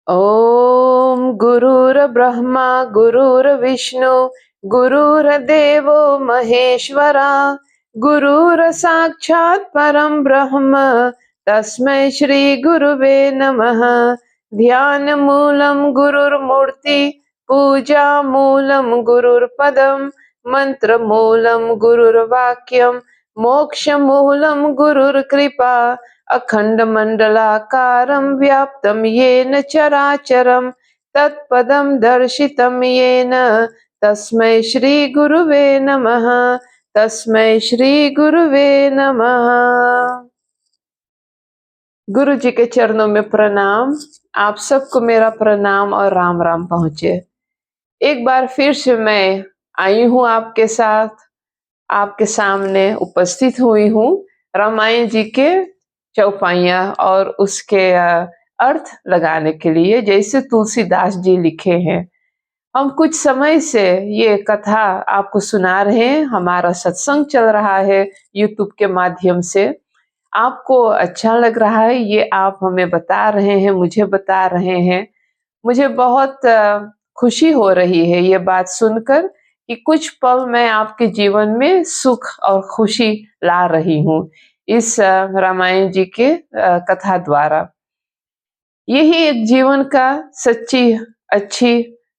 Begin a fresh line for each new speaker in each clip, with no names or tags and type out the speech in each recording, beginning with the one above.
ओम गुरुर्ब्रह्मा गुरुर्विष्णु गुरुर्देवो महेश्वरा गुरुर्साक्षात् परं ब्रह्म तस्मै श्री गुरुवे नमः। ध्यान मूलं गुरुर्मूर्ति पूजा मूलं गुरुर्पदम मंत्र मूलं गुरुर्वाक्यम मोक्ष मूलं गुरुर्कृपा अखण्डमण्डलाकारं व्याप्तं येन चराचरं तत्पदं दर्शितं येन तस्मै श्रीगुरुवे नमः। तस्मै श्रीगुरुवे नमः। गुरु जी के चरणों में प्रणाम। आप सबको मेरा प्रणाम और राम राम पहुँचे। एक बार फिर से मैं आई हूँ आपके साथ, आपके सामने उपस्थित हुई हूँ रामायण जी के चौपाइयाँ और उसके अर्थ लगाने के लिए, जैसे तुलसीदास जी लिखे हैं। हम कुछ समय से ये कथा आपको सुना रहे हैं, हमारा सत्संग चल रहा है यूट्यूब के माध्यम से। आपको अच्छा लग रहा है, ये आप हमें बता रहे हैं, मुझे बता रहे हैं। मुझे बहुत खुशी हो रही है ये बात सुनकर कि कुछ पल मैं आपके जीवन में सुख और खुशी ला रही हूँ इस रामायण जी के कथा द्वारा। यही एक जीवन का सच्ची अच्छी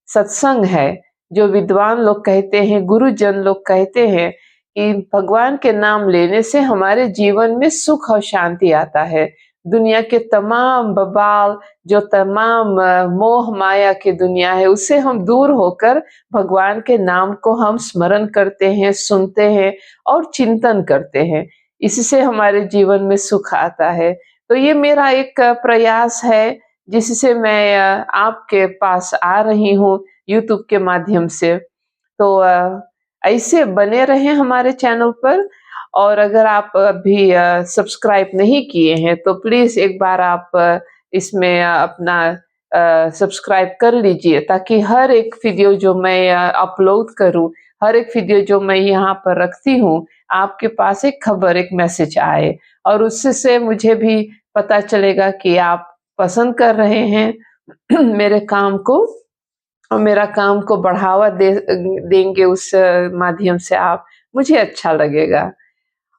सत्संग है, जो विद्वान लोग कहते हैं, गुरुजन लोग कहते हैं कि भगवान के नाम लेने से हमारे जीवन में सुख और शांति आता है। दुनिया के तमाम बवाल, जो तमाम मोह माया की दुनिया है, उससे हम दूर होकर भगवान के नाम को हम स्मरण करते हैं, सुनते हैं और चिंतन करते हैं। इससे हमारे जीवन में सुख आता है। तो ये मेरा एक प्रयास है, जिससे मैं आपके पास आ रही हूँ यूट्यूब के माध्यम से। तो ऐसे बने रहें हमारे चैनल पर। और अगर आप अभी सब्सक्राइब नहीं किए हैं तो प्लीज एक बार आप इसमें अपना सब्सक्राइब कर लीजिए, ताकि हर एक वीडियो जो मैं अपलोड करूं, हर एक वीडियो जो मैं यहाँ पर रखती हूँ, आपके पास एक खबर, एक मैसेज आए। और उससे मुझे भी पता चलेगा कि आप पसंद कर रहे हैं मेरे काम को, और मेरा काम को बढ़ावा देंगे उस माध्यम से आप, मुझे अच्छा लगेगा।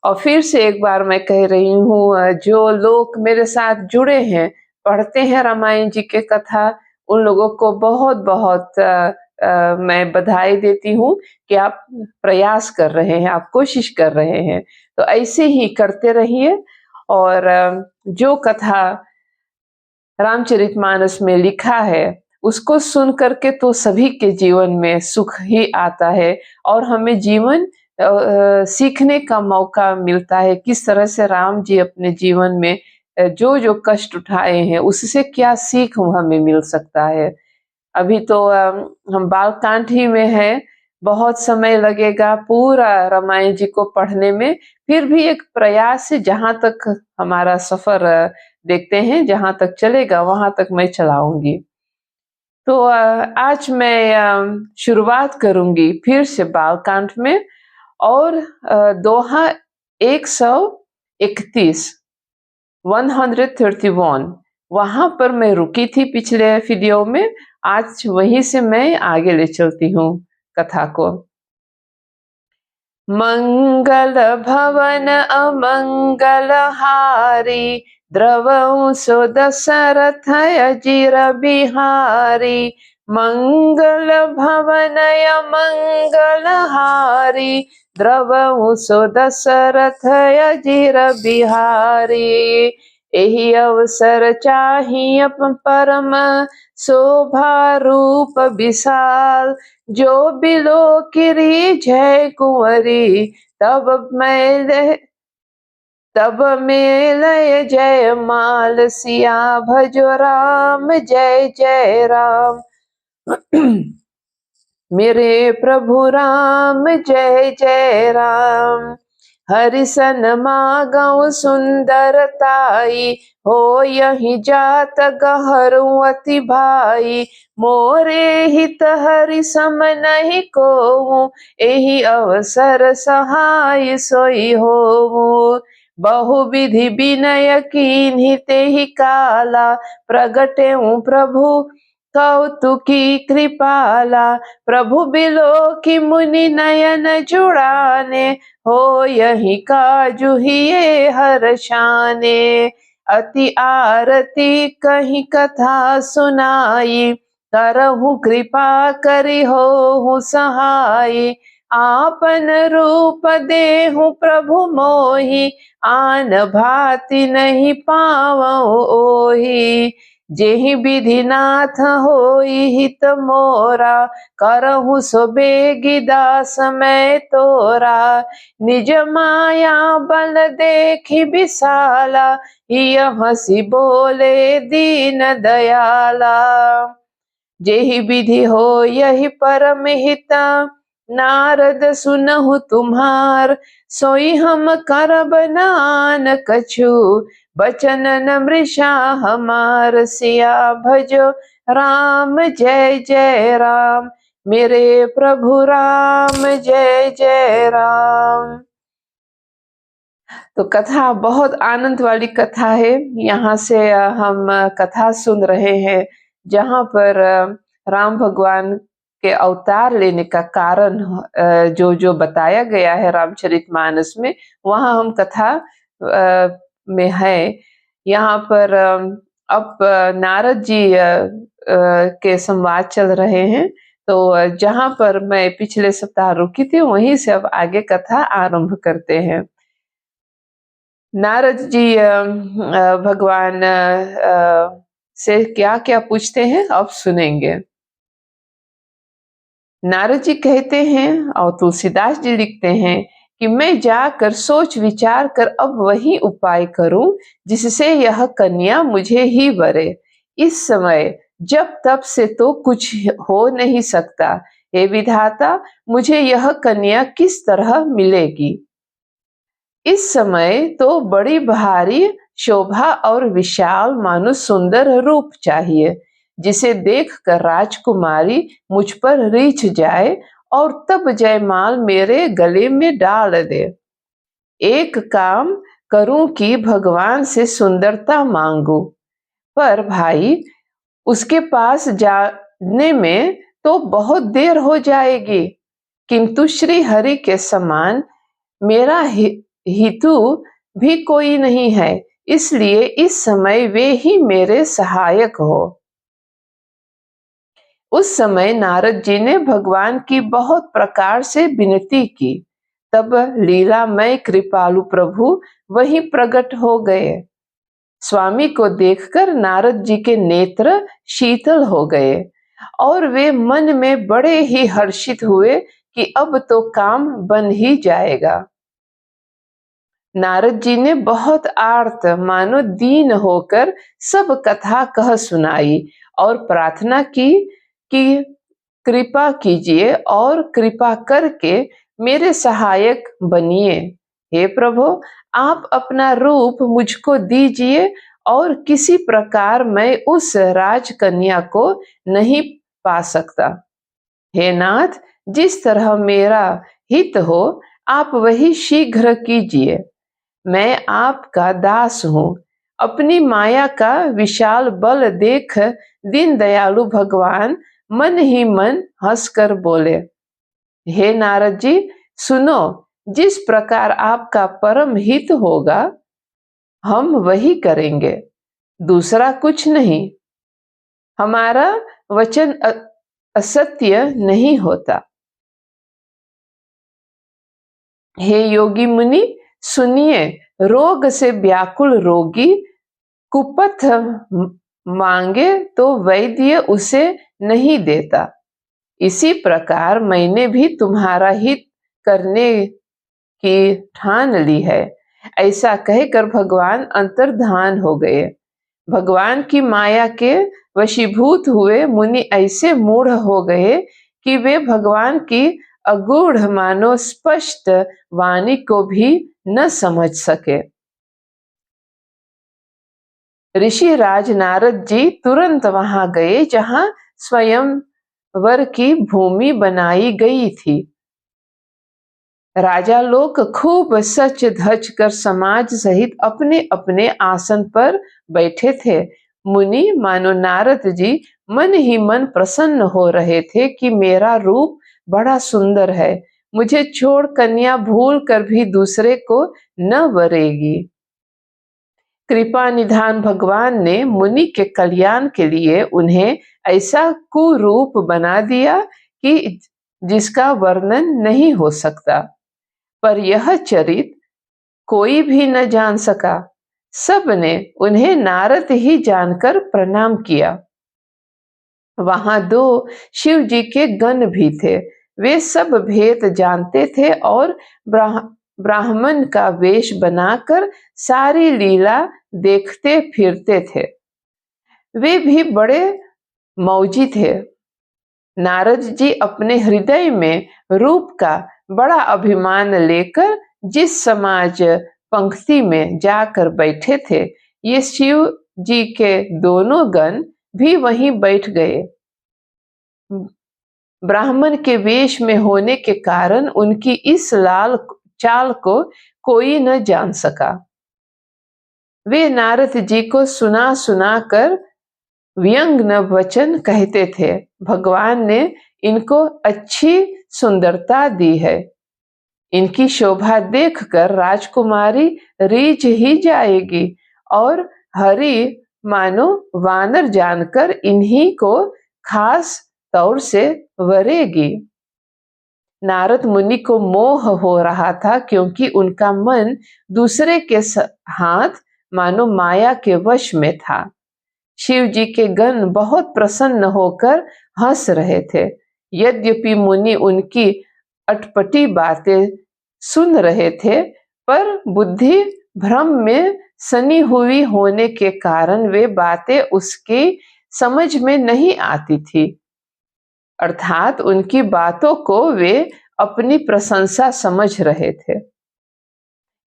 और फिर से एक बार मैं कह रही हूँ, जो लोग मेरे साथ जुड़े हैं, पढ़ते हैं रामायण जी के कथा, उन लोगों को बहुत बहुत मैं बधाई देती हूँ कि आप प्रयास कर रहे हैं, आप कोशिश कर रहे हैं। तो ऐसे ही करते रहिए। और जो कथा रामचरितमानस में लिखा है, उसको सुन करके तो सभी के जीवन में सुख ही आता है, और हमें जीवन सीखने का मौका मिलता है किस तरह से राम जी अपने जीवन में जो जो कष्ट उठाए हैं, उससे क्या सीख हमें मिल सकता है। अभी तो हम बालकांड ही में हैं, बहुत समय लगेगा पूरा रामायण जी को पढ़ने में। फिर भी एक प्रयास है, जहाँ तक हमारा सफर देखते हैं, जहाँ तक चलेगा वहां तक मैं चलाऊंगी। तो आज मैं शुरुआत करूंगी फिर से बालकांड में, और दोहा 131, 131 वहां पर मैं रुकी थी पिछले वीडियो में। आज वहीं से मैं आगे ले चलती हूँ कथा को। मंगल भवन अमंगल हारी, द्रवं सो दशरथ अजिर बिहारी। मंगल भवन अमंगल हारी, द्रवं सो दशरथ अजिर बिहारी। एहि अवसर चाहिए परम शोभा रूप विशाल, जो बिलो किरी जय कुंवरी, तब मेलय जय माल सिया भजो राम जय जय राम। मेरे प्रभु राम जय जय राम। हरिसन मागौ सुंदरताई, हो यही जात गहरु अति भाई। मोरे हित हरि सम नहीं कोऊ, एहि अवसर सहाय सोई होऊ। बहु विधि विनय कीन्हि तेहि काला, प्रगटे प्रभु कौतुकी कृपाला। प्रभु बिलो की मुनि नयन जुड़ाने, हो यही काजु हिये हर्षाने। अति आरती कहीं कथा सुनाई, करहु कृपा करि होहु सहाय। आपन रूप देहु प्रभु मोहि, आन भांति नहीं पावौ ओहि। जेहि विधि नाथ होई हित मोरा, करहु सो बेगी दास मैं तोरा। निज माया बल देखि विशाला, यह हंसी बोले दीन दयाला। जेहि विधि हो यही परम हिता, नारद सुनहु तुम्हार। सोई हम करब नान कछु, बचन न मृषा हमार। सिया भजो राम जय जय राम, मेरे प्रभु राम जय जय राम। तो कथा बहुत आनंद वाली कथा है। यहाँ से हम कथा सुन रहे हैं जहाँ पर राम भगवान के अवतार लेने का कारण जो जो बताया गया है रामचरितमानस में, वहाँ हम कथा में है। यहाँ पर अब नारद जी के संवाद चल रहे हैं। तो जहाँ पर मैं पिछले सप्ताह रुकी थी वहीं से अब आगे कथा आरंभ करते हैं। नारद जी भगवान से क्या क्या पूछते हैं अब सुनेंगे। नारद जी कहते हैं और तुलसीदास जी लिखते हैं कि मैं जाकर सोच विचार कर अब वही उपाय करूं जिससे यह कन्या मुझे ही वरे। इस समय जब तब से तो कुछ हो नहीं सकता, हे विधाता मुझे यह कन्या किस तरह मिलेगी। इस समय तो बड़ी भारी शोभा और विशाल मानो सुंदर रूप चाहिए, जिसे देखकर राजकुमारी मुझ पर रीछ जाए और तब जयमाल मेरे गले में डाल दे। एक काम करूं कि भगवान से सुंदरता मांगू, पर भाई उसके पास जाने में तो बहुत देर हो जाएगी। किंतु श्री हरि के समान मेरा हितु भी कोई नहीं है, इसलिए इस समय वे ही मेरे सहायक हो। उस समय नारद जी ने भगवान की बहुत प्रकार से विनती की। तब लीलामय कृपालु प्रभु वहीं प्रकट हो गए। स्वामी को देखकर नारद जी के नेत्र शीतल हो गए और वे मन में बड़े ही हर्षित हुए कि अब तो काम बन ही जाएगा। नारद जी ने बहुत आर्त मानो दीन होकर सब कथा कह सुनाई और प्रार्थना की कि कृपा कीजिए और कृपा करके मेरे सहायक बनिए। हे प्रभु आप अपना रूप मुझको दीजिए और किसी प्रकार मैं उस राजकन्या को नहीं पा सकता। हे नाथ जिस तरह मेरा हित हो आप वही शीघ्र कीजिए। मैं आपका दास हूँ। अपनी माया का विशाल बल देख दीन दयालु भगवान मन ही मन हंसकर बोले, हे नारद जी सुनो, जिस प्रकार आपका परम हित होगा हम वही करेंगे, दूसरा कुछ नहीं। हमारा वचन असत्य नहीं होता। हे योगी मुनि सुनिए, रोग से व्याकुल रोगी कुपथ मांगे तो वैद्य उसे नहीं देता। इसी प्रकार मैंने भी तुम्हारा हित करने की ठान ली है। ऐसा कहकर भगवान अंतर्धान हो गए। भगवान की माया के वशीभूत हुए मुनि ऐसे मूढ़ हो गए कि वे भगवान की अगूढ़ मानो स्पष्ट वाणी को भी न समझ सके। ऋषि राज नारद जी तुरंत वहां गए जहां स्वयंवर की भूमि बनाई गई थी। राजा लोग खूब सच धज कर समाज सहित अपने अपने आसन पर बैठे थे। मुनि मानो नारद जी मन ही मन प्रसन्न हो रहे थे कि मेरा रूप बड़ा सुंदर है, मुझे छोड़ कन्या भूल कर भी दूसरे को न वरेगी। कृपा निधान भगवान ने मुनि के कल्याण के लिए उन्हें ऐसा कुरूप बना दिया कि जिसका वर्णन नहीं हो सकता। पर यह चरित कोई भी न जान सका। सबने उन्हें नारद ही जानकर प्रणाम किया। वहां 2 शिव जी के गण भी थे। वे सब भेद जानते थे और ब्राह्मण का वेश बनाकर सारी लीला देखते फिरते थे। वे भी बड़े मौजी थे। नारद जी अपने हृदय में रूप का बड़ा अभिमान लेकर जिस समाज पंक्ति में जाकर बैठे थे, ये शिव जी के दोनों गण भी वहीं बैठ गए। ब्राह्मण के वेश में होने के कारण उनकी इस लाल चाल को कोई न जान सका। वे नारद जी को सुना सुना कर व्यंग न वचन कहते थे। भगवान ने इनको अच्छी सुंदरता दी है, इनकी शोभा देखकर राजकुमारी रीझ ही जाएगी और हरि मानो वानर जानकर इन्हीं को खास तौर से वरेगी। नारद मुनि को मोह हो रहा था क्योंकि उनका मन दूसरे के हाथ मानो माया के वश में था। शिव जी के गण बहुत प्रसन्न होकर हंस रहे थे। यद्यपि मुनि उनकी अटपटी बातें सुन रहे थे, पर बुद्धि भ्रम में सनी हुई होने के कारण वे बातें उसकी समझ में नहीं आती थी। अर्थात उनकी बातों को वे अपनी प्रशंसा समझ रहे थे।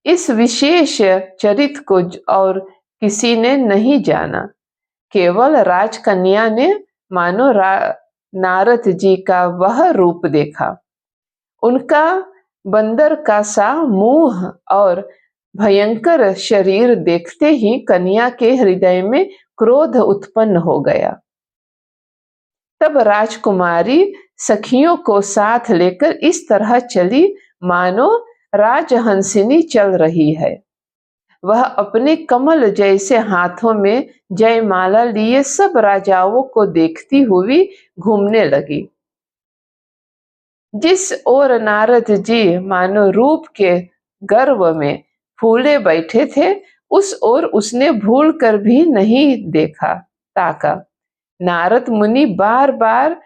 इस विशेष चरित्र को और किसी ने नहीं जाना, केवल राजकन्या ने मानो नारद जी का वह रूप देखा। उनका बंदर का सा मुंह और भयंकर शरीर देखते ही कन्या के हृदय में क्रोध उत्पन्न हो गया। तब राजकुमारी सखियों को साथ लेकर इस तरह चली मानो राजहंसिनी चल रही है। वह अपने कमल जैसे हाथों में जयमाला लिए सब राजाओं को देखती हुई घूमने लगी। जिस ओर नारद जी मानो रूप के गर्व में फूले बैठे थे, उस ओर उसने भूल कर भी नहीं ताका। नारद मुनि बार बार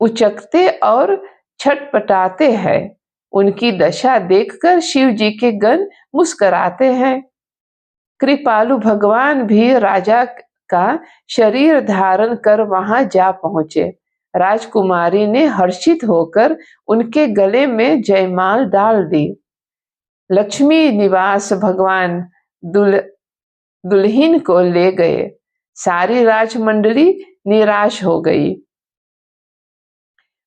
उचकते और छटपटाते हैं। उनकी दशा देखकर शिव जी के गण मुस्कुराते हैं। कृपालु भगवान भी राजा का शरीर धारण कर वहां जा पहुंचे। राजकुमारी ने हर्षित होकर उनके गले में जयमाल डाल दी। लक्ष्मी निवास भगवान दुल्हन को ले गए। सारी राजमंडली निराश हो गई।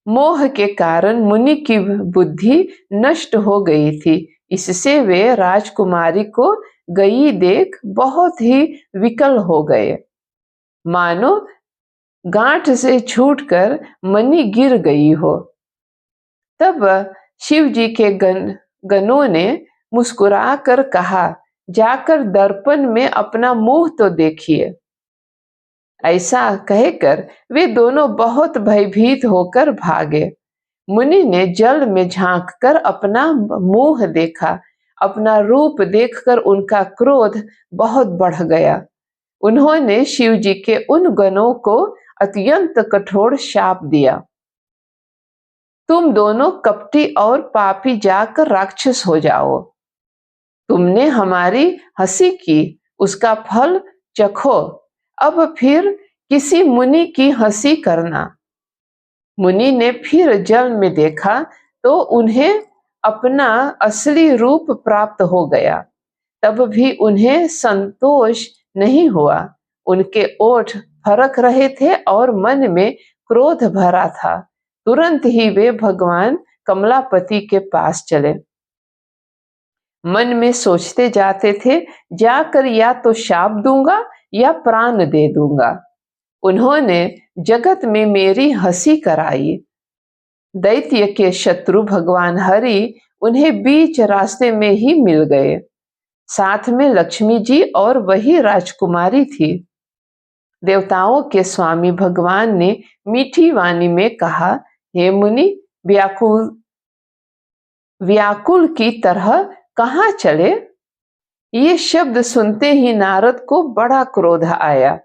मोह के कारण मुनि की बुद्धि नष्ट हो गई थी, इससे वे राजकुमारी को गई देख बहुत ही विकल हो गए। मानो गांठ से छूटकर मणि गिर गई हो। तब शिव जी के गणों ने मुस्कुरा कर कहा, जाकर दर्पण में अपना मुंह तो देखिए। ऐसा कहकर वे दोनों बहुत भयभीत होकर भागे। मुनि ने जल में झांककर अपना मुंह देखा। अपना रूप देखकर उनका क्रोध बहुत बढ़ गया। उन्होंने शिव जी के उन गणों को अत्यंत कठोर शाप दिया। तुम दोनों कपटी और पापी जाकर राक्षस हो जाओ। तुमने हमारी हंसी की, उसका फल चखो। अब फिर किसी मुनि की हंसी करना। मुनि ने फिर जल में देखा तो उन्हें अपना असली रूप प्राप्त हो गया। तब भी उन्हें संतोष नहीं हुआ। उनके ओठ फरक रहे थे और मन में क्रोध भरा था। तुरंत ही वे भगवान कमलापति के पास चले। मन में सोचते जाते थे, जाकर या तो शाप दूंगा या प्राण दे दूंगा। उन्होंने जगत में मेरी हंसी कराई। दैत्य के शत्रु भगवान हरि उन्हें बीच रास्ते में ही मिल गए। साथ में लक्ष्मी जी और वही राजकुमारी थी। देवताओं के स्वामी भगवान ने मीठी वाणी में कहा, हे मुनि, व्याकुल व्याकुल की तरह कहाँ चले? ये शब्द सुनते ही नारद को बड़ा क्रोध आया।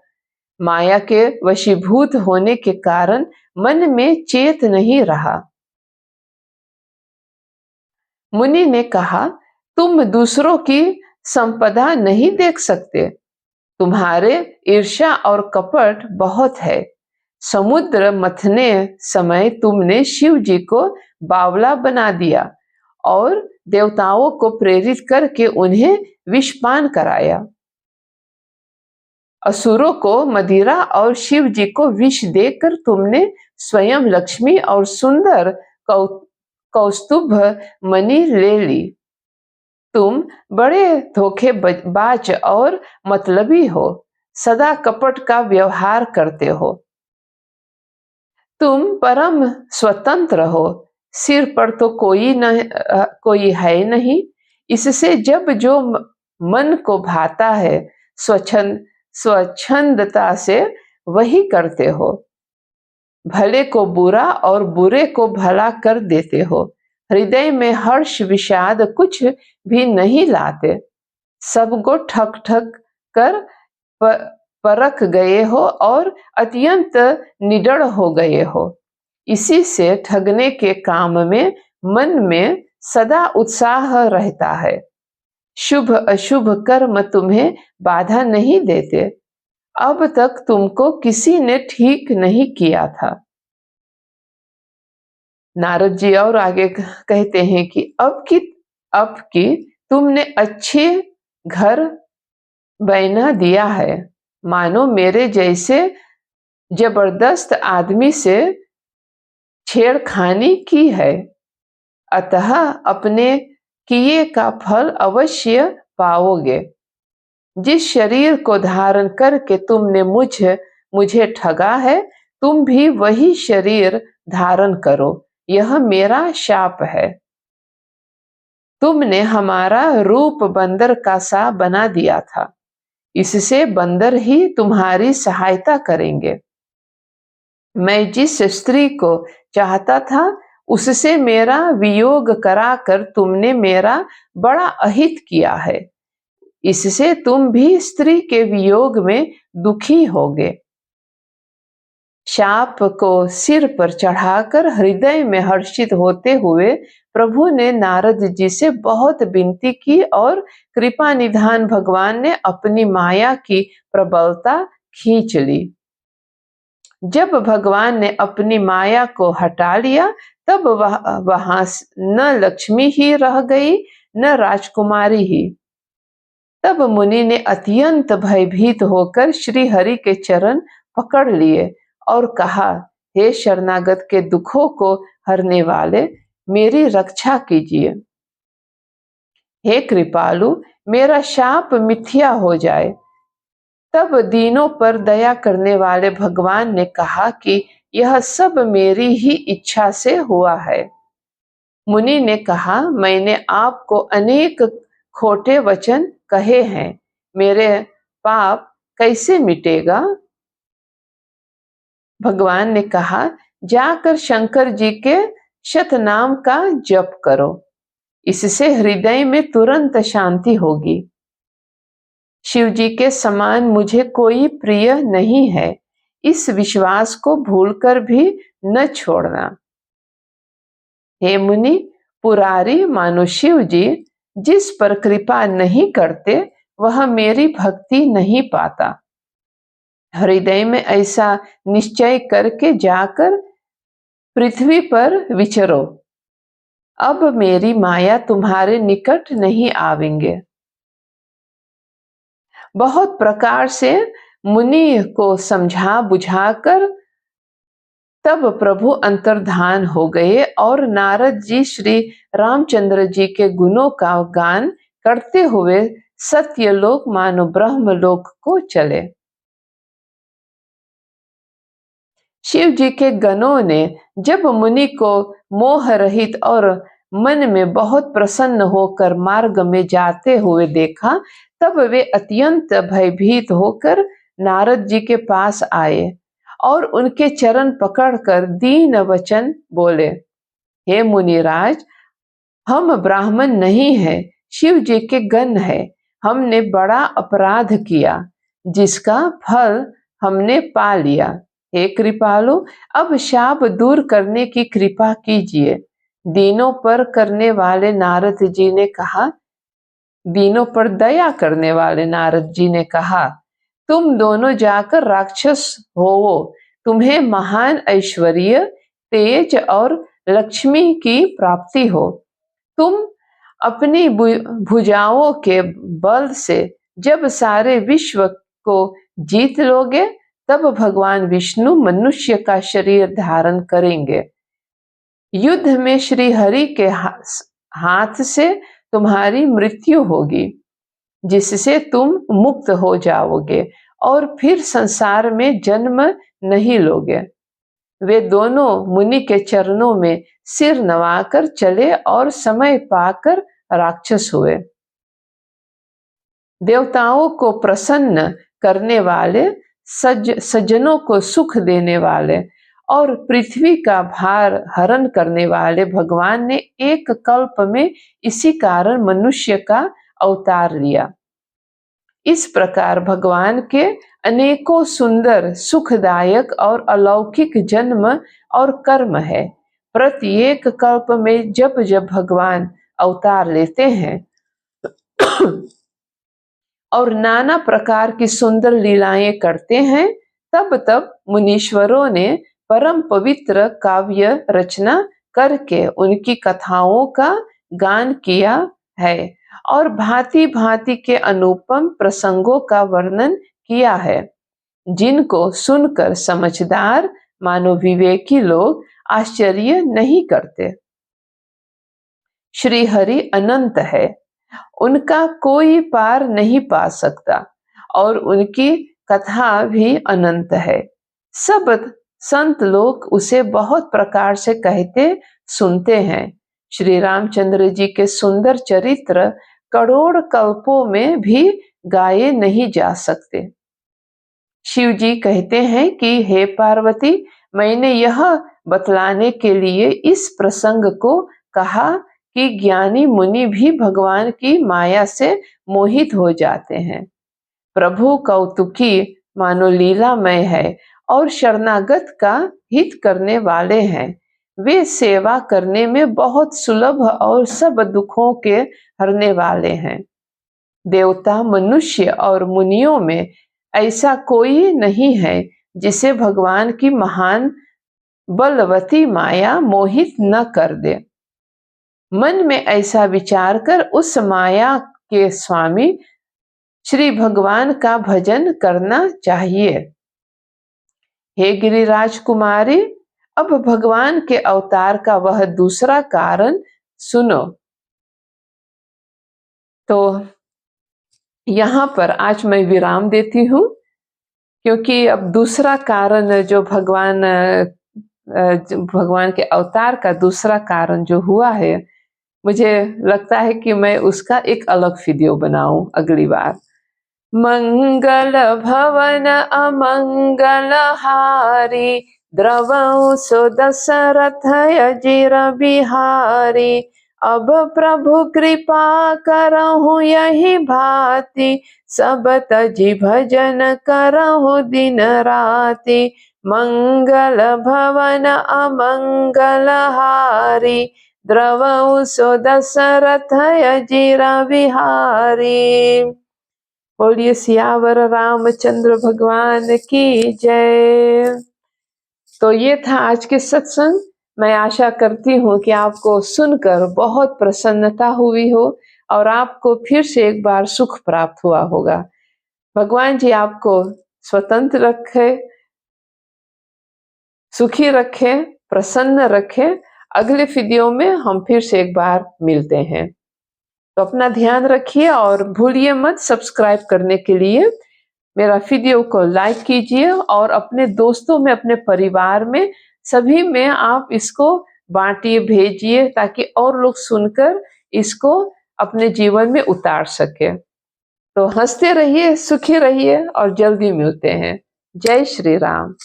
माया के वशीभूत होने के कारण मन में चेत नहीं रहा। मुनि ने कहा, तुम दूसरों की संपदा नहीं देख सकते? तुम्हारे ईर्ष्या और कपट बहुत है। समुद्र मथने समय तुमने शिव जी को बावला बना दिया और देवताओं को प्रेरित करके उन्हें विषपान कराया। असुरों को मदिरा और शिव जी को विष देकर तुमने स्वयं लक्ष्मी और सुंदर कौस्तुभ मणि ले ली। तुम बड़े धोखेबाज और मतलबी हो, सदा कपट का व्यवहार करते हो। तुम परम स्वतंत्र हो, सिर पर तो कोई है नहीं। इससे जब जो मन को भाता है स्वच्छंदता से वही करते हो। भले को बुरा और बुरे को भला कर देते हो। हृदय में हर्ष विषाद कुछ भी नहीं लाते। सबको ठक ठक कर परख गए हो और अत्यंत निडर हो गए हो। इसी से ठगने के काम में मन में सदा उत्साह रहता है। शुभ अशुभ कर्म तुम्हें बाधा नहीं देते। अब तक तुमको किसी ने ठीक नहीं किया था। नारद जी और आगे कहते हैं कि अब की तुमने अच्छे घर बना दिया है। मानो मेरे जैसे जबरदस्त आदमी से छेड़खानी की है। अतः अपने किए का फल अवश्य पाओगे। जिस शरीर को धारण करके तुमने मुझे ठगा है, तुम भी वही शरीर धारण करो। यह मेरा शाप है। तुमने हमारा रूप बंदर का सा बना दिया था। इससे बंदर ही तुम्हारी सहायता करेंगे। मैं जिस स्त्री को चाहता था उससे मेरा वियोग कराकर तुमने मेरा बड़ा अहित किया है। इससे तुम भी स्त्री के वियोग में दुखी होगे। शाप को सिर पर चढ़ाकर हृदय में हर्षित होते हुए प्रभु ने नारद जी से बहुत विनती की और कृपा निधान भगवान ने अपनी माया की प्रबलता खींच ली। जब भगवान ने अपनी माया को हटा लिया तब वहां न लक्ष्मी ही रह गई न राजकुमारी ही। तब मुनि ने अत्यंत भयभीत होकर श्री हरि के चरण पकड़ लिए और कहा, हे शरणागत के दुखों को हरने वाले, मेरी रक्षा कीजिए। हे कृपालु, मेरा शाप मिथ्या हो जाए। तब दीनों पर दया करने वाले भगवान ने कहा कि यह सब मेरी ही इच्छा से हुआ है। मुनि ने कहा, मैंने आपको अनेक खोटे वचन कहे हैं, मेरे पाप कैसे मिटेगा? भगवान ने कहा, जाकर शंकर जी के शतनाम का जप करो। इससे हृदय में तुरंत शांति होगी। शिव जी के समान मुझे कोई प्रिय नहीं है। इस विश्वास को भूलकर भी न छोड़ना। हे मुनि, पुरारी मानो शिव जी जिस पर कृपा नहीं करते वह मेरी भक्ति नहीं पाता। हृदय में ऐसा निश्चय करके जाकर पृथ्वी पर विचरो। अब मेरी माया तुम्हारे निकट नहीं आवेंगे। बहुत प्रकार से मुनि को समझा बुझाकर तब प्रभु अंतर्धान हो गए और नारद जी श्री रामचंद्र जी के गुणों का गान करते हुए सत्यलोक मानो ब्रह्मलोक को चले। शिव जी के गणों ने जब मुनि को मोह रहित और मन में बहुत प्रसन्न होकर मार्ग में जाते हुए देखा, तब वे अत्यंत भयभीत होकर नारद जी के पास आए और उनके चरण पकड़कर दीन वचन बोले, हे मुनिराज, हम ब्राह्मण नहीं हैं, शिव जी के गण हैं। हमने बड़ा अपराध किया जिसका फल हमने पा लिया। हे कृपालु, अब शाप दूर करने की कृपा कीजिए। दीनों पर करने वाले नारद जी ने कहा, दीनों पर दया करने वाले नारद जी ने कहा, तुम दोनों जाकर राक्षस होवो, तुम्हें महान ऐश्वर्य, तेज और लक्ष्मी की प्राप्ति हो। तुम अपनी भुजाओं के बल से जब सारे विश्व को जीत लोगे, तब भगवान विष्णु मनुष्य का शरीर धारण करेंगे। युद्ध में श्री हरि के हाथ से तुम्हारी मृत्यु होगी, जिससे तुम मुक्त हो जाओगे और फिर संसार में जन्म नहीं लोगे। वे दोनों मुनि के चरणों में सिर नवाकर चले और समय पाकर राक्षस हुए। देवताओं को प्रसन्न करने वाले, सज्जनों को सुख देने वाले और पृथ्वी का भार हरण करने वाले भगवान ने एक कल्प में इसी कारण मनुष्य का अवतार लिया। इस प्रकार भगवान के अनेकों सुंदर, सुखदायक और अलौकिक जन्म और कर्म है। प्रत्येक कल्प में जब जब भगवान अवतार लेते हैं और नाना प्रकार की सुंदर लीलाएं करते हैं, तब तब मुनीश्वरों ने परम पवित्र काव्य रचना करके उनकी कथाओं का गान किया है और भांति भांति के अनुपम प्रसंगों का वर्णन किया है, जिनको सुनकर समझदार मानो विवेकी लोग आश्चर्य नहीं करते। श्री हरि अनंत है, उनका कोई पार नहीं पा सकता और उनकी कथा भी अनंत है। सब संत लोग उसे बहुत प्रकार से कहते सुनते हैं। श्री रामचंद्र जी के सुंदर चरित्र करोड़ कल्पों में भी गाए नहीं जा सकते। शिव जी कहते हैं कि हे पार्वती, मैंने यह बतलाने के लिए इस प्रसंग को कहा कि ज्ञानी मुनि भी भगवान की माया से मोहित हो जाते हैं। प्रभु कौतुकी मानो लीलामय है और शरणागत का हित करने वाले हैं। वे सेवा करने में बहुत सुलभ और सब दुखों के हरने वाले हैं। देवता, मनुष्य और मुनियों में ऐसा कोई नहीं है जिसे भगवान की महान बलवती माया मोहित न कर दे। मन में ऐसा विचार कर उस माया के स्वामी श्री भगवान का भजन करना चाहिए। हे गिरिराज कुमारी, अब भगवान के अवतार का वह दूसरा कारण सुनो। तो यहाँ पर आज मैं विराम देती हूँ, क्योंकि अब दूसरा कारण जो भगवान के अवतार का दूसरा कारण जो हुआ है, मुझे लगता है कि मैं उसका एक अलग वीडियो बनाऊं अगली बार। मंगल भवन अमंगल हारी, द्रवं सो दशरथ अजिर बिहारी। अब प्रभु कृपा करहु यही भांति, सब तजि भजन करहु दिन राति। मंगल भवन अमंगल हारी, द्रवं सो दशरथ अजिर बिहारी। बोलिए सियावर रामचंद्र भगवान की जय। तो ये था आज के सत्संग। मैं आशा करती हूँ कि आपको सुनकर बहुत प्रसन्नता हुई हो और आपको फिर से एक बार सुख प्राप्त हुआ होगा। भगवान जी आपको स्वतंत्र रखे, सुखी रखे, प्रसन्न रखे। अगले वीडियो में हम फिर से एक बार मिलते हैं। तो अपना ध्यान रखिए और भूलिए मत सब्सक्राइब करने के लिए। मेरा वीडियो को लाइक कीजिए और अपने दोस्तों में, अपने परिवार में, सभी में आप इसको बांटिए, भेजिए, ताकि और लोग सुनकर इसको अपने जीवन में उतार सके। तो हंसते रहिए, सुखी रहिए और जल्दी मिलते हैं। जय श्री राम।